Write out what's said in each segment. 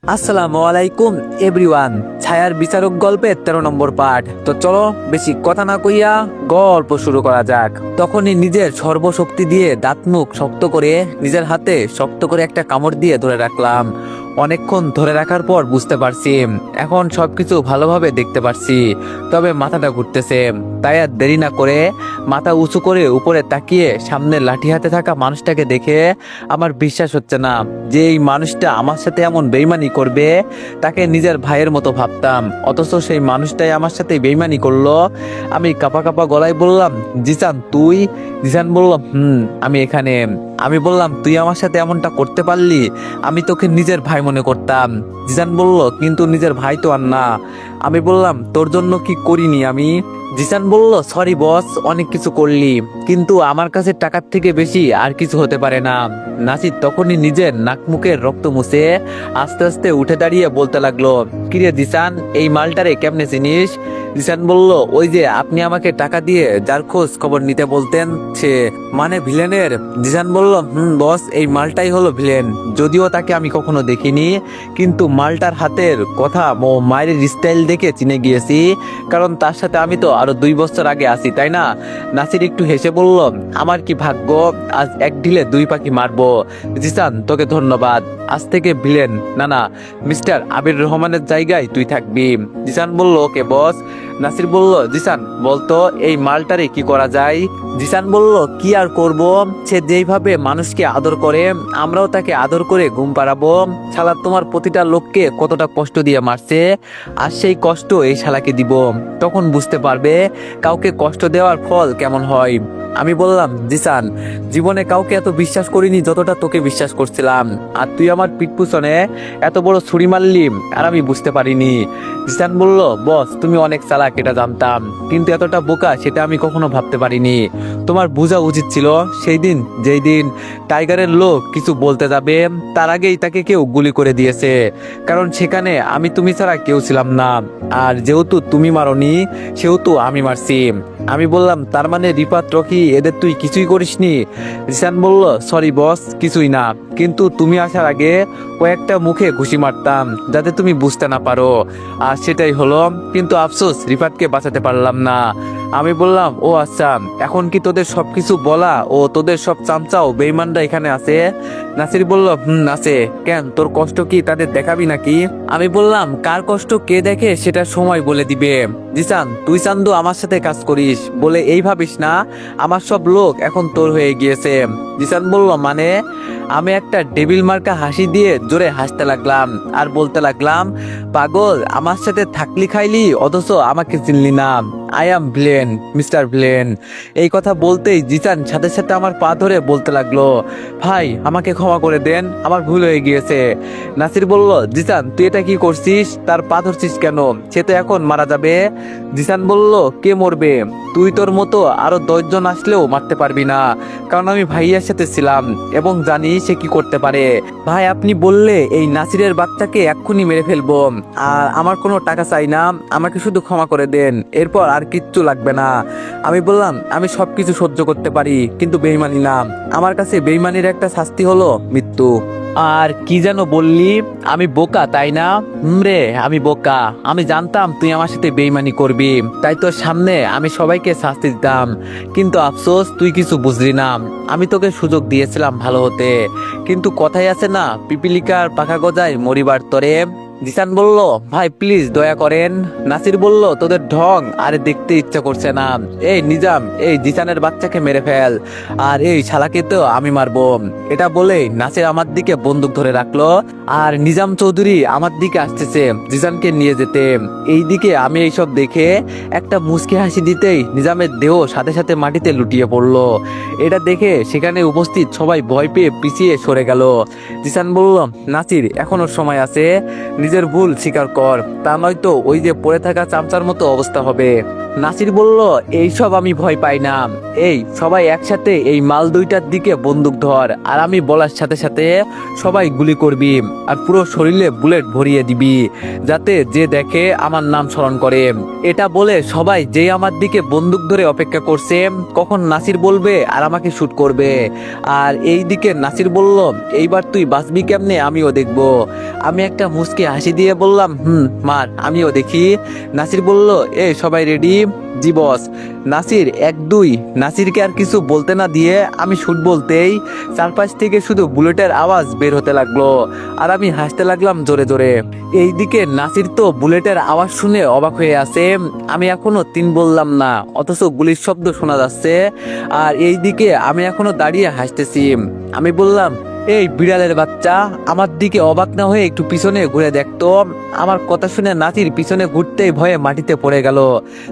আসসালামু আলাইকুম এভরিওয়ান। ছায়ার বিচারক গল্পের 13 নম্বর পার্ট। তো চলো বেশি কথা না কইয়া গল্প শুরু করা যাক। তখনই নিজের সর্বশক্তি দিয়ে দাঁত মুখ শক্ত করে নিজের হাতে শক্ত করে একটা কামড় দিয়ে ধরে রাখলাম। অনেকক্ষণ ধরে রাখার পর বুঝতে পারছি এখন সবকিছু ভালোভাবে দেখতে পারছি, তবে মাথাটা ঘুরতেছে। তাই আর দেরি না করে মাথা উঁচু করে উপরে তাকিয়ে সামনে লাঠি হাতে থাকা মানুষটাকে দেখে আমার বিশ্বাস হচ্ছে না যে এই মানুষটা আমার সাথে এমন বেইমানি করবে। তাকে নিজের ভাইয়ের মতো ভাবতাম, অথচ সেই মানুষটাই আমার সাথে বেইমানি করলো। আমি কাপা কাপা গলায় বললাম, জিসান তুই? জিসান বলল, আমি এখানে। আমি বললাম, তুই আমার সাথে এমনটা করতে পারলি? আমি তোকে নিজের ভাই মনে করতাম। জিসান বলল, কিন্তু নিজের ভাই তো আর না। আমি বললাম, তোর জন্য কি করিনি আমি? জিসান বলল, সরি বস, অনেক কিছু করলি, কিন্তু আমার কাছে টাকার থেকে বেশি আর কিছু হতে পারে না। নাসির তখনই নিজের নাক মুখের রক্ত মুছে আস্তে আস্তে উঠে দাঁড়িয়ে বলতে লাগলো, কিরে জিসান, এই মালটারে কেমনে চিনিস? জিসান বলল, ওই যে আপনি আমাকে টাকা দিয়ে যার খোঁজ খবর নিতে বলতেন, সে মানে ভিলেনের। জিসান বলল, বস, এই মালটাই হলো ভিলেন। যদিও তাকে আমি কখনো দেখিনি, কিন্তু মালটার হাতের কথা ও মায়ের স্টাইল দেখে চিনে গিয়েছি, কারণ তার সাথে আমি তো আরো 2 বছর আগে আসি, তাই না? নাসির একটু হেসে বলল, আমার কি ভাগ্য, আজ এক ঢিলে 2 পাখি মারবো। জিসান, তোকে ধন্যবাদ। আজ থেকে ভিলেন না, মিস্টার আবির রহমানের জায়গায় তুই থাকবি। জিসান বলল, ওকে বস। নাসির বলল, জিসান বলতো এই মালটারে কি করা যায়? জিসান বলল, কি আর করব, সে যেইভাবে মানুষকে আদর করে আমরাও তাকে আদর করে ঘুম পাড়াবো। শালা তোমার প্রতিটা লোককে কতটা কষ্ট দিয়ে মারছে, আর সেই কষ্ট এই শালাকে দিব, তখন বুঝতে পারবে কাউকে কষ্ট দেওয়ার ফল কেমন হয়। আমি বললাম, জিসান, জীবনে কাউকে এত বিশ্বাস করিনি যতটা তোকে বিশ্বাস করছিলাম, আর তুই আমার পিঠ পিছনে এত বড় ছুরি মারলি আর আমি বুঝতে পারিনি। জিসান বলল, বস তুমি অনেক চালাক, এটা জানতাম, কিন্তু এতটা বোকা সেটা আমি কখনো ভাবতে পারিনি। তোমার বোঝা উচিত ছিল সেই দিন, যেই দিন টাইগারের লোক কিছু বলতে যাবে তার আগেই তাকে কেউ গুলি করে দিয়েছে, কারণ সেখানে আমি তুমি ছাড়া কেউ ছিলাম না, আর যেহেতু তুমি মারোনি সেহেতু আমি মারছি। আমি বললাম, তার মানে রিফাত, রকি এদের তুই কিছুই করিসনি? জিসান বলল, সরি বস, কিছুই না, কিন্তু তুমি আসার আগে কয়েকটা মুখে ঘুষি মারতাম যাতে তুমি বুঝতে না পারো, আর সেটাই হলো, কিন্তু আফসোস রিফাতকে বাঁচাতে পারলাম না। আমি বললাম, ও আচ্ছা, এখন কি তোদের সবকিছু বলা ও তোদের সব চামচাও বেইমানরা এখানে আছে? নাসির বলল, আছে। কেন, তোর কষ্ট কি তাদের দেখাবি নাকি? আমি বললাম, কার কষ্ট কে দেখে সেটা সময় বলে দিবে। জিসান, তুই চান্দু আমার সাথে কাজ করিস বলে এই ভাবিস না আমার সব লোক এখন তোর হয়ে গিয়েছে। জিসান বলল, মানে? আমি একটা ডেবিল মার্কা হাসি দিয়ে জোরে হাসতে লাগলাম আর বলতে লাগলাম, পাগল, আমার সাথে থাকলি খাইলি অথচ আমাকে চিনলি না। I am villain, mister villain. এই কথা বলতেই জিসান সাথে সাথে আমার পা ধরে বলতে লাগলো, ভাই আমাকে ক্ষমা করে দেন, আমার ভুল হয়ে গিয়েছে। নাসির বলল, জিসান তুই এটা কি করছিস? তার পা ধরছিস কেন? সে তো এখন মারা যাবে। জিসান বলল, কে মরবে? তুই তোর মতো আরো 10 জন আসলেও মারতে পারবি না, কারণ আমি ভাইয়ার সাথে ছিলাম এবং জানি সে কি করতে পারে। ভাই আপনি বললে এই নাসিরের বাচ্চাকে এক্ষুনি মেরে ফেলবো, আর আমার কোনো টাকা চাই না, আমাকে শুধু ক্ষমা করে দেন, এরপর আর কিচ্ছু লাগবে না। আমি বললাম, আমি সবকিছু সহ্য করতে পারি, কিন্তু বেইমানি না। আমার কাছে বেইমানির একটা শাস্তি হলো মৃত্যু। আর কি যেন বললি, আমি বোকা তাই না? রে, আমি বোকা, আমি জানতাম তুই আমার সাথে বেইমানি করবি, তাই তোর সামনে আমি সবাইকে শাস্তি দিতাম, কিন্তু আফসোস তুই কিছু বুঝলি না। আমি তোকে সুযোগ দিয়েছিলাম ভালো হতে, কিন্তু কথাই আছে না, পিপিলিকার পাখা গজায় মরিবার তরে। জিসান বলল, ভাই প্লিজ দয়া করেন। নাসির বলল, তোদের ঢং আর দেখতে ইচ্ছা করছে না। এই নিজাম, এই জিসানের বাচ্চাকে মেরে ফেল, আর এই শালাকে তো আমি মারবো। এটা বলে নাসির আমার দিকে বন্দুক ধরে রাখলো, আর নিজাম চৌধুরী আমার দিকে আসতেছে জিসানকে নিয়ে যেতে। এই দিকে আমি এইসব দেখে একটা মুচকি হাসি দিতেই নিজামের দেহ সাথে সাথে মাটিতে লুটিয়ে পড়লো। এটা দেখে সেখানে উপস্থিত সবাই ভয় পেয়ে পিছিয়ে সরে গেল। জিসান বলল, নাসির এখনো সময় আছে, নিজের ভুল স্বীকার কর, তা নয়তো ওই যে পড়ে থাকা চামচার মতো অবস্থা হবে। নাসির বলল, এইসব আমি ভয় পাই না। এই সবাই একসাথে এই মাল দুইটার দিকে বন্দুক ধর, আর আমি বলার সাথে সাথে সবাই গুলি করবি, আর পুরো শরীরে বুলেট ভরিয়ে দিবি, যাতে যে দেখে আমার নাম স্মরণ করে। এটা বলে সবাই যে আমার দিকে বন্দুক ধরে অপেক্ষা করছে কখন নাসির বলবে আর আমাকে শুট করবে। আর এই দিকে নাসির বলল, এইবার তুই বাঁচবি কেমনে আমিও দেখব। আমি একটা মুচকি হাসি দিয়ে বললাম, মার, আমিও দেখি। নাসির বলল, সবাই রেডি? জি বস। নাসির 1 2। নাসিরকে আর কিছু বলতে না দিয়ে আমি শুট বলতেই চারপাশ থেকে শুধু বুলেটের আওয়াজ বের হতে লাগলো, আর আমি হাসতে লাগলাম জোরে জোরে। এইদিকে নাসির তো বুলেটের আওয়াজ শুনে অবাক হয়ে আছে। আমি এখনো 3 বললাম না, অথচ গুলির শব্দ শোনা যাচ্ছে। আর এইদিকে আমি এখনো দাঁড়িয়ে হাসতেছি। আমি বললাম, এই বিড়ালের বাচ্চা, আমার দিকে অবাক না হয়ে একটু পিছনে ঘুরে দেখতো। আমার কথা শুনে নাসির পিছনে ঘুরতেই ভয়ে মাটিতে পড়ে গেল।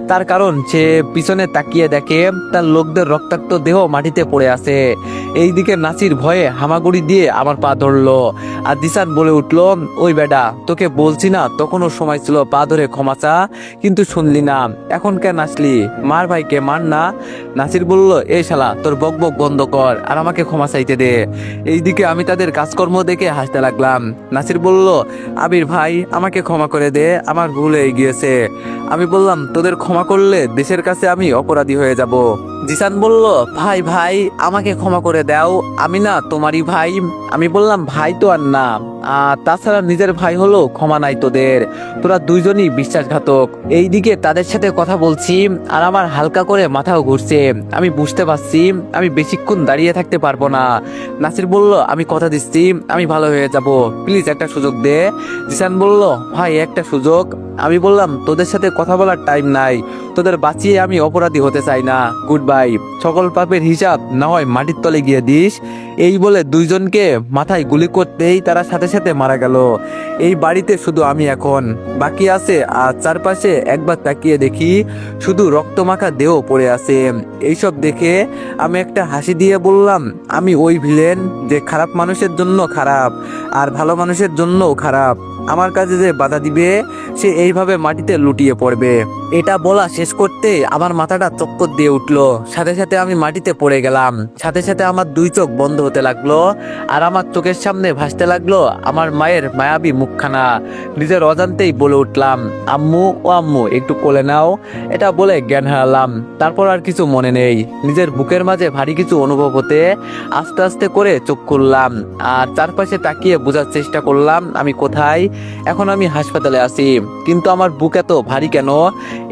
তার কারণ সে পিছনে তাকিয়ে দেখে তার লোকদের রক্তাক্ত দেহ মাটিতে পড়ে আছে। এইদিকে নাসির ভয়ে হামাগুড়ি দিয়ে আমার পা ধরলো, আর দিশান বলে উঠলো, ওই বেডা, তোকে বলছি না তখনও সময় ছিল পা ধরে ক্ষমা চা, কিন্তু শুনলি না, এখন কেন আসলি? মার ভাইকে, মার না। নাসির বলল, এই শালা, তোর বক বক বন্ধ কর আর আমাকে ক্ষমা চাইতে দে। এইদিকে আমি তাদের কাজকর্ম দেখে হাসতে লাগলাম। নাসির বলল, আবির ভাই, আমাকে ক্ষমা করে দে, আমার ভুল হয়ে গিয়েছে। আমি বললাম, তোদের ক্ষমা করলে দেশের কাছে আমি অপরাধী হয়ে যাব। জিসান বলল, ভাই ভাই, আমাকে ক্ষমা করে দাও, আমি না তোমারই ভাই। আমি বললাম, ভাই তো আর না, তাছাড়া নিজের ভাই হলো, ক্ষমা নাই তোদের, তোরা দুইজনই বিশ্বাসঘাতক। এইদিকে তাদের সাথে কথা বলছি আর আমার হালকা করে মাথাও ঘুরছে। আমি বুঝতে পারছি আমি বেশিক্ষণ দাঁড়িয়ে থাকতে পারবো না। নাসির বলল, আমি কথা দিচ্ছি আমি ভালো হয়ে যাব, প্লিজ একটা সুযোগ দে। জিসান বলল, ভাই একটা সুযোগ। আমি বললাম, তোদের সাথে কথা বলার টাইম নাই, তোদের বাঁচিয়ে আমি অপরাধী হতে চাই না, গুড বাই। সকল পাপের হিসাব না হয় মাটির তলে গিয়ে দিস। এই বলে দুইজনকে মাথায় গুলি করতেই তারা সাথে সাথে মারা গেল। এই বাড়িতে শুধু আমি এখন বাকি আছে, আর চারপাশে একবার তাকিয়ে দেখি শুধু রক্তমাখা দেহ পড়ে আছে। এইসব দেখে আমি একটা হাসি দিয়ে বললাম, আমি ওই ভিলেন যে খারাপ মানুষের জন্য খারাপ আর ভালো মানুষের জন্যও খারাপ। আমার কাজে যে বাধা দিবে সে এইভাবে মাটিতে লুটিয়ে পড়বে। এটা বলা শেষ করতে আমার মাথাটা চক্কর দিয়ে উঠলো, সাথে সাথে আমি মাটিতে পড়ে গেলাম। সাথে সাথে আমার 2 চোখ বন্ধ হতে লাগলো, আর আমার চোখের সামনে ভাসতে লাগলো আমার মায়ের মায়াবী মুখখানা। নিজের অজান্তেই বলে উঠলাম, আম্মু, ও আম্মু, একটু কোলে নাও। এটা বলে জ্ঞান হারালাম। তারপর আর কিছু মনে নেই। নিজের বুকের মাঝে ভারী কিছু অনুভব হতে আস্তে আস্তে করে চোখ খুললাম, আর চারপাশে তাকিয়ে বোঝার চেষ্টা করলাম আমি কোথায়। এখন আমি হাসপাতালে আছি, কিন্তু আমার বুক এত ভারী কেন?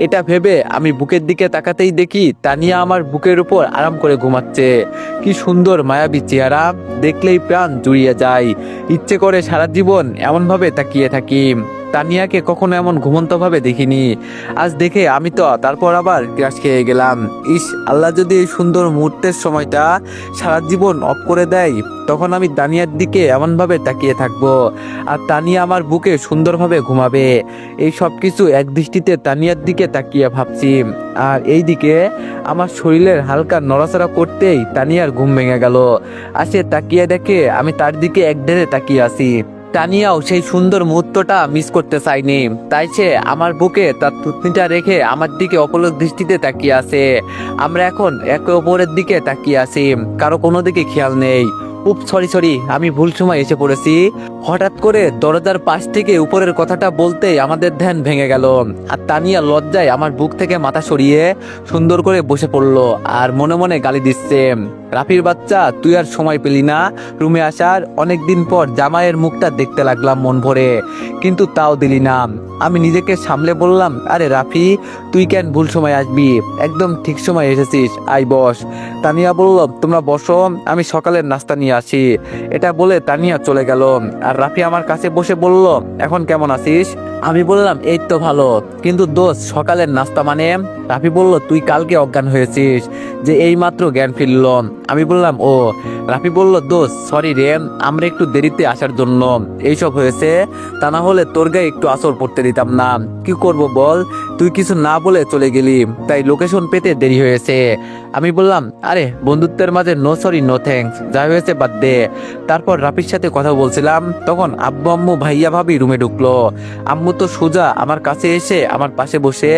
এটা ভেবে আমি বুকের দিকে তাকাতেই দেখি তানিয়া আমার বুকের উপর আরাম করে ঘুমাচ্ছে। কি সুন্দর মায়াবী চেহারা, দেখলেই প্রাণ জুড়িয়ে যায়। ইচ্ছে করে সারা জীবন এমন ভাবে তাকিয়ে থাকি। তানিয়াকে কখনো এমন ঘুমন্ত ভাবে দেখিনি। আজ দেখে আমি তো তারপর আবার ক্রাশ খেয়ে গেলাম। ইস, আল্লাহ যদি এই সুন্দর মুহূর্তের সময়টা সারা জীবন অফ করে দেয়, তখন আমি তানিয়ার দিকে এমন ভাবে তাকিয়ে থাকবো, আর তানিয়া আমার বুকে সুন্দরভাবে ঘুমাবে। এই সব কিছু এক দৃষ্টিতে তানিয়ার দিকে তাকিয়ে ভাবছি। আর এই দিকে আমার শরীরের হালকা নড়াচড়া করতেই তানিয়ার ঘুম ভেঙে গেল। আর সে তাকিয়ে দেখে আমি তার দিকে একঢেলে তাকিয়ে আছি। তানিয়াও সেই সুন্দর মুহূর্তটা মিস করতে চায়নি, তাই সে আমার বুকে তার থুতনিটা রেখে আমার দিকে অপলক দৃষ্টিতে তাকিয়ে আছে। আমরা এখন একে অপরের দিকে তাকিয়ে আছি, কারো কোনো দিকে খেয়াল নেই। সরি, আমি ভুল সময় এসে পড়েছি। হঠাৎ করে দরজার পাশ থেকে উপরের কথাটা বলতেই আমাদের ধ্যান ভেঙে গেল, আর তানিয়া লজ্জায় আমার বুক থেকে মাথা সরিয়ে সুন্দর করে বসে পড়লো, আর মনে মনে গালি দিচ্ছে, রাফির বাচ্চা, তুই আর সময় পেলি না রুমে আসার? অনেকদিন পর জামাইয়ের মুখটা দেখতে লাগলাম মন ভরে, কিন্তু তাও দিলি না। আমি নিজেকে সামলে বললাম, আরে রাফি, তুই কেন ভুল সময় আসবি? একদম ঠিক সময় এসেছিস, আই বস। তানিয়া বলল, তোমরা বসো, আমি সকালের নাস্তা নিয়ে আসি। এটা বলে তানিয়া চলে গেল, আর রাফি আমার কাছে বসে বলল, এখন কেমন আছিস? আমি বললাম, এই তো ভালো, কিন্তু দোস্ত, সকালের নাস্তা মানে? রাফি বলল, তুই কালকে অজ্ঞান হয়েছিস, যে এই মাত্র জ্ঞান ফিরল। আমি বললাম, ও। রাফি বলল, দোস্ত, সরি রে, আমরা একটু দেরিতে আসার জন্য এইসব হয়েছে, তা না হলে তোর গায়ে একটু আসর পড়তে দিতাম না। কি করব বল, তুই কিছু না বলে চলে গেলি, তাই লোকেশন পেতে দেরি হয়েছে। আমি বললাম, আরে বন্ধুত্বের মাঝে নো সরি নো থ্যাঙ্কস, যা হয়েছে বাদ দে। তারপর রাফির সাথে কথা বলছিলাম, তখন আব্বু আম্মু ভাইয়া ভাবি রুমে ঢুকলো। আম্মু আম্মু তো সোজা আমার কাছে এসে আমার পাশে বসে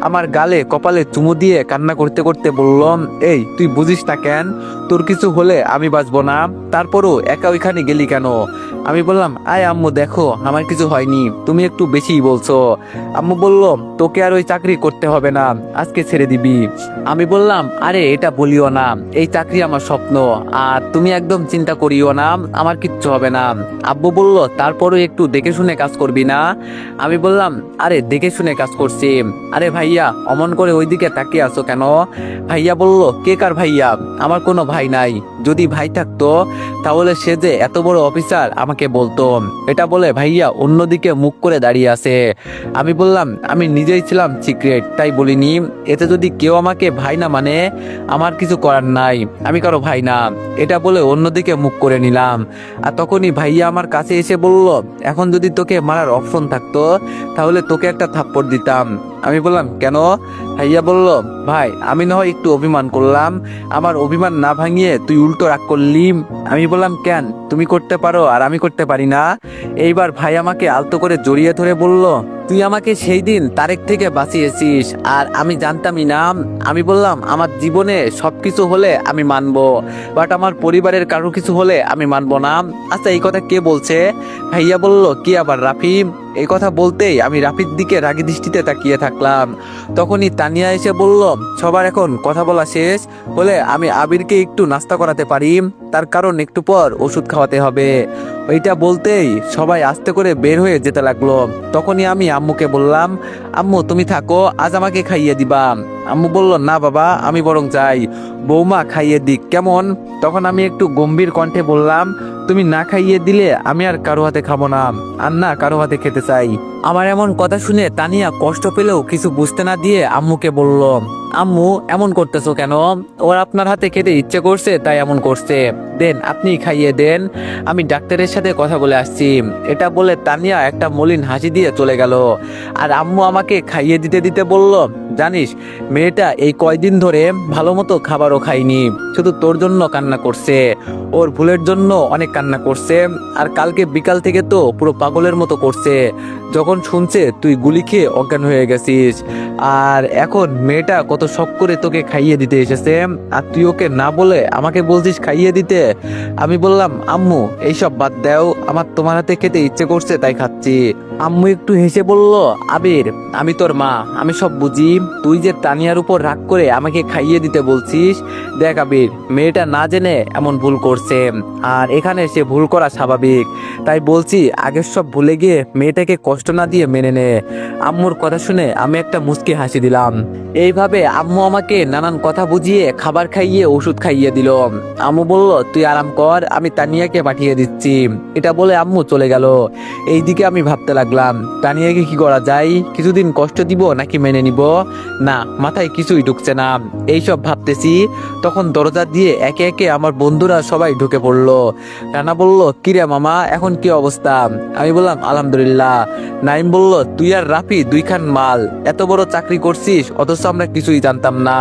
আমার গালে কপালে চুমু দিয়ে কান্না করতে করতে বললাম, এই তুই বুঝিস না কেন? তোর কিছু হলে আমি বাঁচবো না, তারপরও একা ওইখানে গেলি কেন? আমি বললাম, আয় আম্মু দেখো আমার কিছু হয়নি, তুমি একটু বেশিই বলছো। আম্মু বলল, তোকে আর ওই চাকরি করতে হবে না, আজকে ছেড়ে দিবি। আমি বললাম, আরে এটা বলিও না, এই চাকরি আমার স্বপ্ন, আর তুমি একদম চিন্তা করিও না, আমার কিচ্ছু হবে না। আব্বু বলল, তারপরও একটু দেখে শুনে কাজ করবি না? আমি বললাম, আরে দেখে শুনে কাজ করছি। আরে ভাইয়া অমন করে ওইদিকে তাকিয়ে আছো কেন? ভাইয়া বলল, কে কার ভাইয়া? আমার কোনো ভাই নাই, যদি ভাই থাকতো তাহলে সে যে এত বড় অফিসার আমাকে বলতো। এটা বলে ভাইয়া অন্যদিকে মুখ করে দাঁড়িয়ে আছে। আমি বললাম, আমি নিজেই ছিলাম সিক্রেট, তাই বলিনি। এতে যদি কেউ আমাকে ভাই না মানে আমার কিছু করার নাই, আমি কারো ভাই না। এটা বলে অন্যদিকে মুখ করে নিলাম। আর তখনই ভাইয়া আমার কাছে এসে বলল, এখন যদি তোকে মারার অপশন থাকতো তাহলে তোকে একটা থাপ্পড় দিতাম। আমি বললাম, কেন? ভাইয়া বলল, ভাই আমি না হয় একটু অভিমান করলাম, আমার অভিমান না ভাঙিয়ে তুই উল্টো রাগ করলি। আমি বললাম, কেন? তুমি করতে পারো আর আমি করতে পারি না? এইবার ভাই আমাকে আলতো করে জড়িয়ে ধরে বলল, তুই আমাকে সেই দিন তারেক থেকে বাঁচিয়েছিস আর আমি জানতামই না। আমি বললাম, আমার জীবনে সবকিছু হলে আমি মানবো, বাট আমার পরিবারের কারো কিছু হলে আমি মানবো না। আচ্ছা এই কথা কে বলছে? ভাইয়া বলল, কি আবার রাফি? এই কথা বলতেই আমি রাফির দিকে রাগী দৃষ্টিতে তাকিয়ে থাকলাম। তখনই তানিয়া এসে বলল, সবার এখন কথা বলা শেষ হলে আমি আবিরকে একটু নাস্তা করাতে পারি, তার কারণ একটু পর ওষুধ খাওয়াতে হবে। ওইটা বলতেই সবাই আস্তে করে বের হয়ে যেতে লাগলো। তখনই আমি আম্মুকে বললাম, আম্মু তুমি থাকো, আজ আমাকে খাইয়ে দিবা। আম্মু বলল, না বাবা আমি বরং যাই, বৌমা খাইয়ে দিক কেমন? তখন আমি একটু গম্ভীর কণ্ঠে বললাম, তুমি না খাইয়ে দিলে আমি আর কারো হাতে খাবো না, আর না কারো হাতে খেতে চাই। আমার এমন কথা শুনে তানিয়া কষ্ট পেলেও কিছু বুঝতে না দিয়ে আম্মুকে বলল, আম্মু এমন করতেছো কেন? ওর আপনার হাতে খেতে ইচ্ছে করছে তাই এমন করছে, দেন আপনি খাইয়ে দেন, আমি ডাক্তারের সাথে কথা বলে আসছি। এটা বলে তানিয়া একটা মলিন হাসি দিয়ে চলে গেল। আর আম্মু আমাকে খাইয়ে দিতে দিতে বলল, জানিস মেয়েটা এই কয়দিন ধরে ভালো মতো খাবারও খায়নি, শুধু তোর জন্য কান্না করছে, ওর ভুলের জন্য অনেক কান্না করছে, আর কালকে বিকাল থেকে তো পুরো পাগলের মতো করছে যখন শুনছে তুই গুলি খেয়ে অজ্ঞান হয়ে গেছিস। আর এখন মেয়েটা কত শখ করে তোকে খাইয়ে দিতে এসেছে, আর তুই ওকে না বলে আমাকে বলছিস খাইয়ে দিতে। আমি বললাম, আম্মু এইসব বাদ দাও, আমার তোমার হাতে খেতে ইচ্ছে করছে তাই খাচ্ছি। আম্মু একটু হেসে বলল, আবির আমি তোর মা, আমি সব বুঝি, তুই যে তানিয়ার উপর রাগ করে আমাকে খাইয়ে দিতে বলছিস, দেখ আবির মেয়েটা না জেনে এমন ভুল করছে, আর এখানে সে ভুল করা স্বাভাবিক, তাই বলছি আগের সব ভুলে গিয়ে মেয়েটাকে কষ্ট না দিয়ে মেনে নে। আম্মুর কথা শুনে আমি একটা মুচকি হাসি দিলাম। এইভাবে আম্মু আমাকে নানান কথা বুঝিয়ে খাবার খাইয়ে ওষুধ খাইয়ে দিল। আম্মু বলল, তুই আরাম কর, আমি তানিয়াকে পাঠিয়ে দিচ্ছি। এটা বলে আম্মু চলে গেল। এইদিকে আমি ভাবতে লাগলাম, তানিয়াকে কি করা যায়? কিছুদিন কষ্ট দিব নাকি মেনে নিব? না, মাথায় কিছুই ঢুকছে না। এইসব ভাবতেছি তখন দরজা দিয়ে একে একে আমার বন্ধুরা সবাই ঢুকে পড়লো। রানা বলল, কিরে মামা এখন কি অবস্থা? আমি বললাম, আলহামদুলিল্লাহ। নাইম বলল, তুই আর রাফি দুইখান মাল, এত বড় চাকরি করছিস অথচ আমরা কিছুই জানতাম না।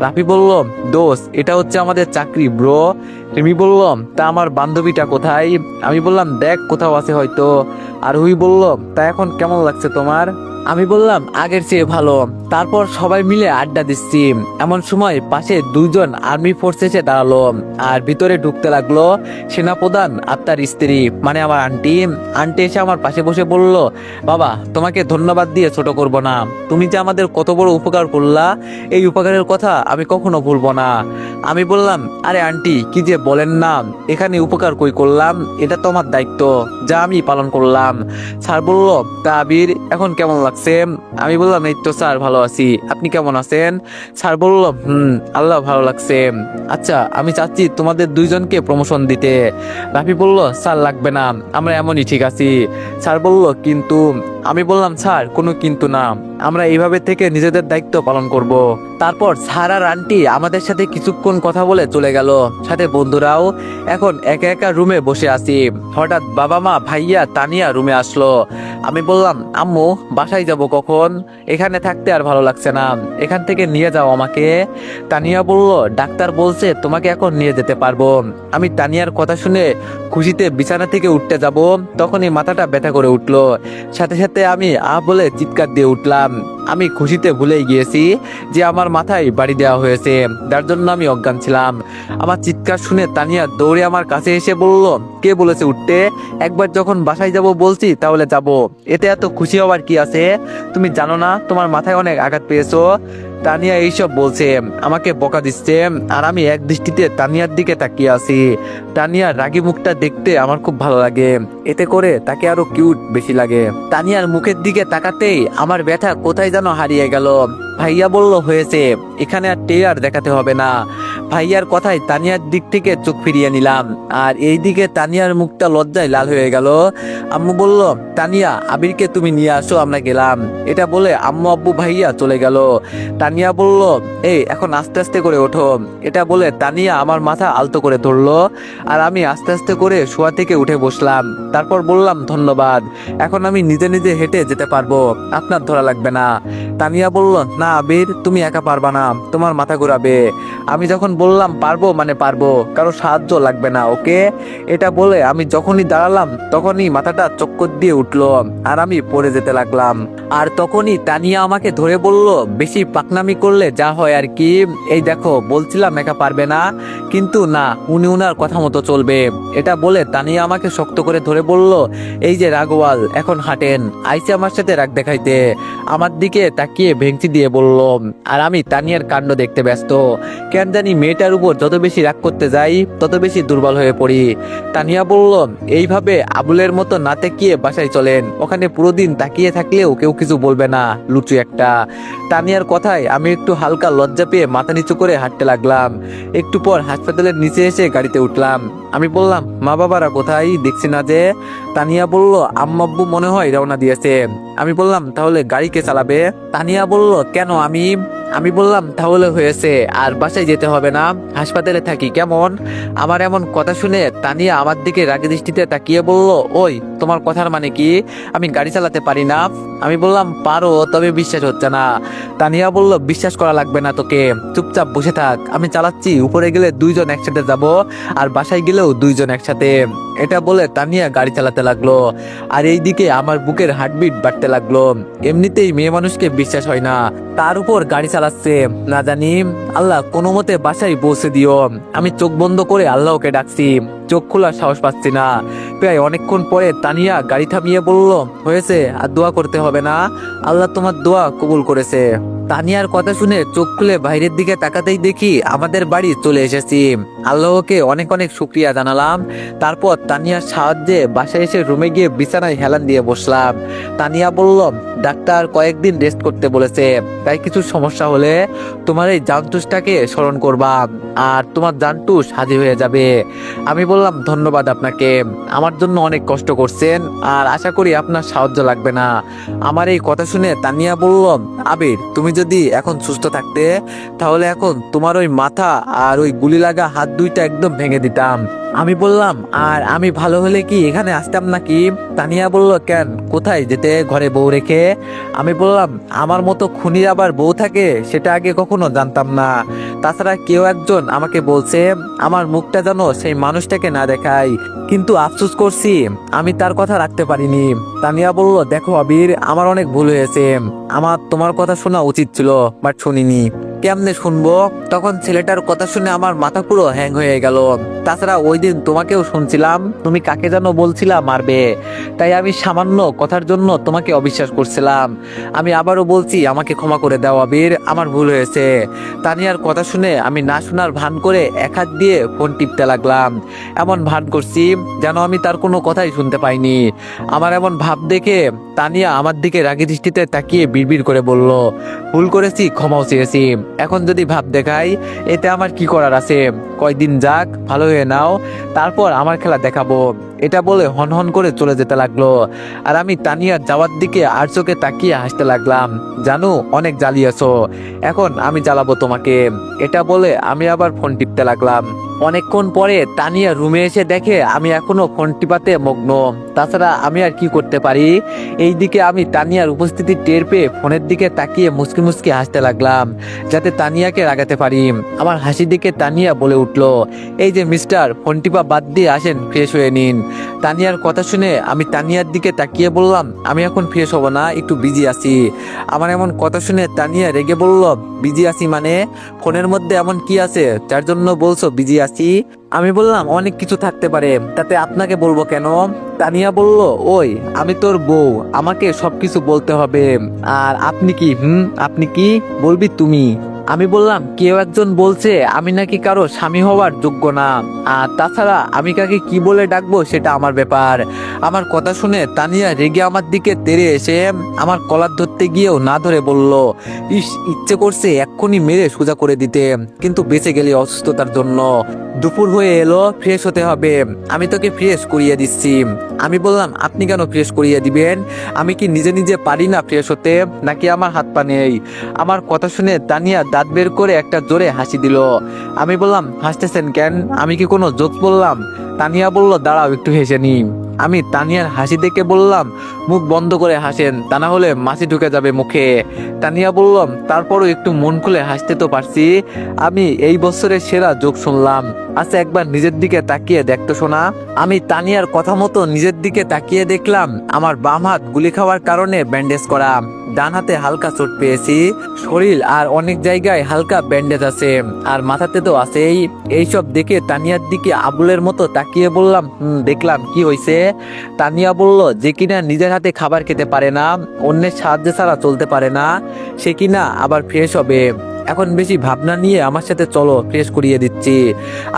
রাফি বলল, দোস্ত এটা হচ্ছে আমাদের চাকরি ব্রো। রিমি বলল, তা আমার বান্ধবীটা কোথায়? আমি বললাম, দেখ কোথাও আছে হয়তো। আর হুই বলল, তা এখন কেমন লাগছে তোমার? আমি বললাম, আগের চেয়ে ভালো। তারপর সবাই মিলে আড্ডা দিচ্ছি, এমন সময় পাশে দুইজন আর্মি ফোর্স এসে দাঁড়ালো আর ভিতরে ঢুকতে লাগলো সেনাপ্রধান আর তার স্ত্রী, মানে আমার আন্টি। আন্টি এসে আমার পাশে বসে বলল, বাবা তোমাকে ধন্যবাদ দিয়ে ছোট করব না, তুমি যে আমাদের কত বড় উপকার করলা, এই উপকারের কথা আমি কখনো ভুলবো না। আমি বললাম, আরে আন্টি কি যে বলেন না, এখানে উপকার কই করলাম, এটা তো আমার দায়িত্ব যা আমি পালন করলাম। স্যার বলল, তা আবির এখন কেমন লাগছে? আমি বললাম, এই তো স্যার ভালো আছি, আপনি কেমন আছেন? স্যার বলল, আল্লাহ ভালো লাগছে। আচ্ছা আমি চাচ্ছি তোমাদের দুইজনকে প্রমোশন দিতে। রাফি বলল, স্যার লাগবে না, আমরা এমনই ঠিক আছি। স্যার বলল, কিন্তু? আমি বললাম, স্যার কোনো কিন্তু না, আমরা এইভাবে থেকে নিজেদের দায়িত্ব পালন করব। তারপর স্যার আর আন্টি আমাদের সাথে কিছুক্ষণ কথা বলে চলে গেল, সাথে বন্ধুরাও। এখন একা একা রুমে বসে আছি, হঠাৎ বাবা মা ভাইয়া তানিয়া রুমে আসলো। আমি বললাম, আম্মু বাসায় যাব কখন? এখানে থাকতে আর ভালো লাগছে না, এখান থেকে নিয়ে যাও আমাকে। তানিয়া বলল, ডাক্তার বলছে তোমাকে এখন নিয়ে যেতে পারবো। আমি তানিয়ার কথা শুনে খুশিতে বিছানা থেকে উঠতে যাব, তখনই মাথাটা ব্যথা করে উঠলো। সাথে সাথে সাথে আমি বলে চিৎকার দিয়ে উঠলাম। আমি খুশিতে ভুলেই গিয়েছি যে আমার মাথায় বাড়ি দেওয়া হয়েছে, যার জন্য আমি অজ্ঞান ছিলাম। আমার চিৎকার শুনে তানিয়া দৌড়ে আমার কাছে এসে বলল, কে বলেছে উঠতে? একবার যখন বাসায় যাব বলছি তাহলে যাব, এতে এত খুশি হওয়ার কি আছে? তুমি জানো না তোমার মাথায় অনেক আঘাত পেয়েছো? তানিয়া এইসব বলছে, আমাকে বকা দিচ্ছে, আর আমি এক দৃষ্টিতে তানিয়ার দিকে তাকিয়ে আছি। তানিয়ার রাগী মুখটা দেখতে আমার খুব ভালো লাগে, এতে করে তাকে আরো কিউট বেশি লাগে। তানিয়ার মুখের দিকে তাকাতেই আমার ব্যথা কোথায় যেন হারিয়ে গেল। ভাইয়া বলল, হয়েছে, এখানে আর টেয়ার দেখাতে হবে না। ভাইয়ার কথায় তানিয়ার দিক থেকে চোখ ফিরিয়ে নিলাম, আর এইদিকে তানিয়ার মুখটা লজ্জায় লাল হয়ে গেল। আম্মু বলল, তানিয়া আবিরকে তুমি নিয়ে আসো, আমরা গেলাম। এটা বলে আম্মু আব্বু ভাইয়া চলে গেল। তানিয়া বলল, এই এখন আস্তে আস্তে করে ওঠো। এটা বলে তানিয়া আমার মাথা আলতো করে ধরলো, আর আমি আস্তে আস্তে করে শোয়া থেকে উঠে বসলাম। তারপর বললাম, ধন্যবাদ, এখন আমি নিজে নিজে হেঁটে যেতে পারবো, আপনার ধরা লাগবে না। তানিয়া বলল, না আবির, তুমি একা পারবা না, তোমার মাথা ঘুরাবে। আমি যখন বললাম পারবো মানে পারবো, কারো সাহায্য লাগবে না, ওকে? এটা বলে আমি যখনই দাঁড়ালাম তখনই মাথাটা চক্কর দিয়ে উঠলো, আর আমি পড়ে যেতে লাগলাম। আর তখনই তানিয়া আমাকে ধরে বলল, বেশি পাকনামি করলে যা হয় আর কি। এই দেখো, বলছিলাম একা পারবে না, কিন্তু না, উনি উনার কথা মতো চলবে। এটা বলে তানিয়া আমাকে শক্ত করে ধরে বলল, এই যে রাগওয়াল, এখন হাঁটেন। আইসে আমার সাথে রাগ দেখাইতে। আমার দিকে তাকিয়ে ভেঙচি দিয়ে বলল, আর আমি তানিয়ার কাণ্ড দেখতে ব্যস্ত। কেন জানি মেয়েটার উপর যত বেশি রাগ করতে যাই তত বেশি দুর্বল হয়ে পড়ি। তানিয়া বলল, এইভাবে আবুলের মতো না তাকিয়ে বাসায় চলেন, ওখানে পুরো দিন তাকিয়ে থাকলেও কেউ কিছু বলবে না, লুচু একটা। তানিয়ার কথায় আমি একটু হালকা লজ্জা পেয়ে মাথা নিচু করে হাঁটতে লাগলাম। একটু পর হাসপাতালের নিচে এসে গাড়িতে উঠলাম। আমি বললাম, মা বাবারা কোথায়, দেখছি না যে? তানিয়া বলল, আম্মা আব্বু মনে হয় রওনা দিয়েছে। আমি বললাম, তাহলে গাড়ি কে চালাবে? তানিয়া বলল, কেন আমি বললাম, তাহলে হয়েছে, আর বাসায় যেতে হবে না, হাসপাতালে থাকি কেমন? আমার এমন কথা শুনে তানিয়া আমার দিকে রাগী দৃষ্টিতে তাকিয়ে বলল, ওই তোমার কথার মানে কি? আমি গাড়ি চালাতে পারি না? আমি বললাম, পারো, তবে বিশ্বাস হচ্ছে না। তানিয়া বলল, বিশ্বাস করা লাগবে না তোকে, চুপচাপ বসে থাক, আমি চালাচ্ছি, উপরে গেলে দুইজন একসাথে যাব, আর বাসায় গেলেও দুইজন একসাথে। এটা বলে তানিয়া গাড়ি চালাতে লাগলো, আর এইদিকে আমার বুকের হার্টবিট বাড়তে লাগলো। এমনিতেই মেয়ে মানুষকে বিশ্বাস হয় না, তার উপর গাড়ি চালাচ্ছে। না জানি, আল্লাহ কোনো মতে বাসায় পৌঁছে দিও। আমি চোখ বন্ধ করে আল্লাহকে ডাকছি, চোখ খোলার সাহস পাচ্ছি না। প্রায় অনেকক্ষণ পরে তানিয়া গাড়ি থামিয়ে বলল, হয়েছে, আর দোয়া করতে হবে না, আল্লাহ তোমার দোয়া কবুল করেছে। তানিয়ার কথা শুনে চোখ খুলে বাইরের দিকে তাকাতেই দেখি আমাদের বাড়ি চলে এসেছি। আল্লাহকে অনেক অনেক শুক্রিয়া জানালাম। তারপর তানিয়ার সাহায্যে বাসায় এসে রুমে গিয়ে বিছানায় হেলান দিয়ে বসলাম। তানিয়া বলল, ডাক্তার কয়েকদিন রেস্ট করতে বলেছে, তাই কিছু সমস্যা হলে তোমার এই জান্টুসটাকে স্মরণ করবা, আর তোমার জান্টুস হাজির হয়ে যাবে। আমি বললাম, ধন্যবাদ আপনাকে, আমার জন্য অনেক কষ্ট করছেন, আর আশা করি আপনার সাহায্য লাগবে না। আমার এই কথা শুনে তানিয়া বলল, আবির, তুমি যদি এখন সুস্থ থাকতে তাহলে এখন তোমার ওই মাথা আর ওই গুলি লাগা হাত দুইটা একদম ভেঙে দিতাম। আমি বললাম, আর আমি ভালো হলে কি এখানে আসতাম নাকি? তানিয়া বলল, কেন, কোথায় যেতে, ঘরে বউ রেখে? আমি বললাম, আমার মতো খুনির আবার বউ থাকে, সেটা আগে কখনো জানতাম না। তাছাড়া কেউ একজন আমাকে বলছে আমার মুখটা যেন সেই মানুষটাকে না দেখাই, কিন্তু আফসোস করছি আমি তার কথা রাখতে পারিনি। তানিয়া বলল, দেখো আবির, আমার অনেক ভুল হয়েছে, আমার তোমার কথা শোনা উচিত ছিল, বাট শুনিনি। কেমনে শুনবো? তখন ছেলেটার কথা শুনে আমার মাথা পুরো হ্যাং হয়ে গেল। তাছাড়া ওই দিন তোমাকেও শুনছিলাম, তুমি কাকে যেন বলছিলা মারবে, তাই আমি সামান্য কথার জন্য তোমাকে অবিশ্বাস করছিলাম। আমি আবারও বলছি, আমাকে ক্ষমা করে দাও আবির, আমার ভুল হয়েছে। তানিয়ার কথা শুনে আমি না শোনার ভান করে এক হাত দিয়ে ফোন টিপতে লাগলাম, এমন ভান করছি যেন আমি তার কোনো কথাই শুনতে পাইনি। আমার এমন ভাব দেখে তানিয়া আমার দিকে রাগী দৃষ্টিতে তাকিয়ে বিড়বিড় করে বলল, ভুল করেছি, ক্ষমাও চেয়েছি, এখন যদি ভাব দেখাই এতে আমার কি করার আছে, কয়দিন যাক, ভালো হয়ে নাও, তারপর আমার খেলা দেখাবো। এটা বলে হনহন করে চলে যেতে লাগলো, আর আমি তানিয়ার যাওয়ার দিকে আর চোখে তাকিয়ে হাসতে লাগলাম। জানো, অনেক জ্বালিয়েছো, এখন আমি জ্বালাবো তোমাকে। এটা বলে আমি আবার ফোন টিপতে লাগলাম। অনেকক্ষণ পরে তানিয়া রুমে এসে দেখে আমি এখনো ফোন টিপাতে মগ্ন, তাছাড়া আমি আর কি করতে পারি। এইদিকে আমি তানিয়ার উপস্থিতি টের পেয়ে ফোনের দিকে তাকিয়ে মুচকি মুচকি হাসতে লাগলাম, যাতে তানিয়াকে রাগাতে পারি। আমার হাসি দিকে তানিয়া বলে উঠলো, এই যে মিস্টার, ফোন টিপা বাদ দিয়ে আসেন, ফ্রেশ হয়ে নিন। তানিয়ার কথা শুনে আমি তানিয়ার দিকে তাকিয়ে বললাম, আমি এখন ফ্রেশ হব না, একটু বিজি আছি। আমার এমন কথা শুনে তানিয়া রেগে বলল, বিজি আছি মানে? ফোনের মধ্যে এমন কি আছে যার জন্য বলছো বিজি আছি? আমি বললাম, অনেক কিছু থাকতে পারে, তাতে আপনাকে বলবো কেন? তানিয়া বলল, ওই আমি তোর বউ, আমাকে সবকিছু বলতে হবে। আর আপনি কি আপনি কি বলবি তুমি? আমি বললাম, কেউ একজন বলছে আমি নাকি কারো স্বামী হওয়ার যোগ্য না, আর তাছাড়া আমি কাকে কি বলে ডাকবো সেটা আমার ব্যাপার। আমার কথা শুনে তানিয়া রেগে আমার দিকে তেড়ে এসে আমার কলার ধরতে গিয়েও না ধরে বলল, ইচ্ছে করছে এক্ষুনি মেরে সোজা করে দিতে, কিন্তু বেঁচে গেলে অসুস্থতার জন্য। দুপুর হয়ে এলো, ফ্রেশ হতে হবে, আমি তোকে ফ্রেশ করিয়ে দিচ্ছি। আমি বললাম, আপনি কেন ফ্রেশ করিয়ে দিবেন? আমি কি নিজে নিজে পারি না ফ্রেশ হতে, নাকি আমার হাত পা নেই? আমার কথা শুনে তানিয়া দাঁত বের করে একটা জোরে হাসি দিল। আমি বললাম, হাসতেছেন কেন? আমি কি কোনো জোকস বললাম? তানিয়া বলল, দাঁড়াও একটু হেসে নি। আমি তানিয়ার হাসি দেখে বললাম, মুখ বন্ধ করে হাসেন, তা না হলে মাছি ঢুকে যাবে মুখে। তানিয়া বললাম, তারপরও একটু মন খুলে হাসতে তো পারছি। আমি এই বছরের সেরা জোক শুনলাম। আচ্ছা, একবার নিজের দিকে তাকিয়ে দেখতো শোনা। আমি তানিয়ার কথা মতো নিজের দিকে তাকিয়ে দেখলাম আমার বাম হাত গুলি খাওয়ার কারণে ব্যান্ডেজ করা, ডান হাতে হালকা চোট পেয়েছি, শরীর আর অনেক জায়গায় হালকা ব্যান্ডেজ আছে, আর মাথাতে তো আছেই। এইসব দেখে তানিয়ার দিকে আবুলের মতো তাকিয়ে বললাম, দেখলাম, কি হয়েছে? তানিয়া বলল, যে কিনা নিজের হাতে খাবার খেতে পারে না, অন্যের সাহায্য ছাড়া চলতে পারে না, সে কিনা আবার ফ্রেশ হবে। এখন বেশি ভাবনা নিয়ে আমার সাথে চলো, ফ্রেশ করিয়ে দিচ্ছি।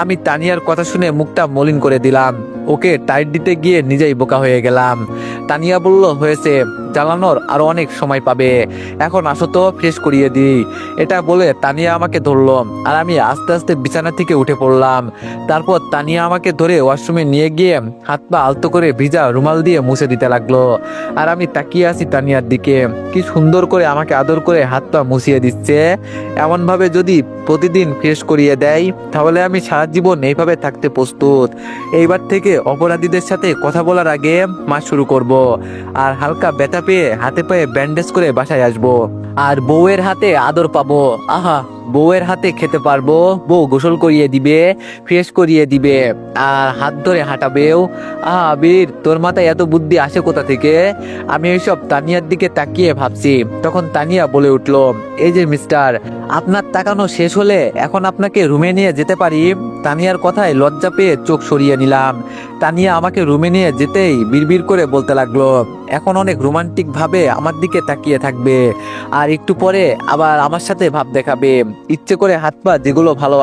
আমি তানিয়ার কথা শুনে মুখটা মলিন করে দিলাম, ওকে টাইট দিতে গিয়ে নিজেই বোকা হয়ে গেলাম। তানিয়া বলল, হয়েছে, জ্বালানোর আরো অনেক সময় পাবে, এখন আসো তো ফ্রেশ করিয়ে দিই। এটা বলে তানিয়া আমাকে ধরলো, আর আমি আস্তে আস্তে বিছানা থেকে উঠে পড়লাম। তারপর তানিয়া আমাকে ধরে ওয়াশরুমে নিয়ে গিয়ে হাত পা আলতো করে ভিজা রুমাল দিয়ে মুছে দিতে লাগলো। আর আমি তাকিয়ে আছি তানিয়ার দিকে, কি সুন্দর করে আমাকে আদর করে হাত পা মুছিয়ে দিচ্ছে। এমন ভাবে যদি প্রতিদিন ফ্রেশ করিয়ে দেয়, তাহলে আমি সারা জীবন এইভাবে থাকতে প্রস্তুত। এইবার থেকে অপরাধীদের সাথে কথা বলার আগে মাস শুরু করব, আর হালকা ব্যথা পেয়ে হাতে পায়ে ব্যান্ডেজ করে বাসায় আসবো, আর বউয়ের হাতে আদর পাবো। আহা, বউয়ের হাতে খেতে পারবো, বউ গোসল করিয়ে দিবে, ফ্রেশ করিয়ে দিবে, আর হাত ধরে হাঁটাবেও। আহা বীর, তোর মাথায় এত বুদ্ধি আসে কোথা থেকে? আমি এইসব তানিয়ার দিকে তাকিয়ে ভাবছি, তখন তানিয়া বলে উঠলো, এই যে মিস্টার, আপনার তাকানো শেষ হলে এখন আপনাকে রুমে নিয়ে যেতে পারি? তানিয়ার কথায় লজ্জা পেয়ে চোখ সরিয়ে নিলাম। তানিয়া আমাকে রুমে নিয়ে যেতেই বিড়বিড় করে বলতে লাগলো, এখন অনেক রোমান্টিক ভাবে আমার দিকে তাকিয়ে থাকবে, আর একটু পরে আবার আমার সাথে ভাব দেখাবে, ইচ্ছে করে হাত পা যেগুলো ভালো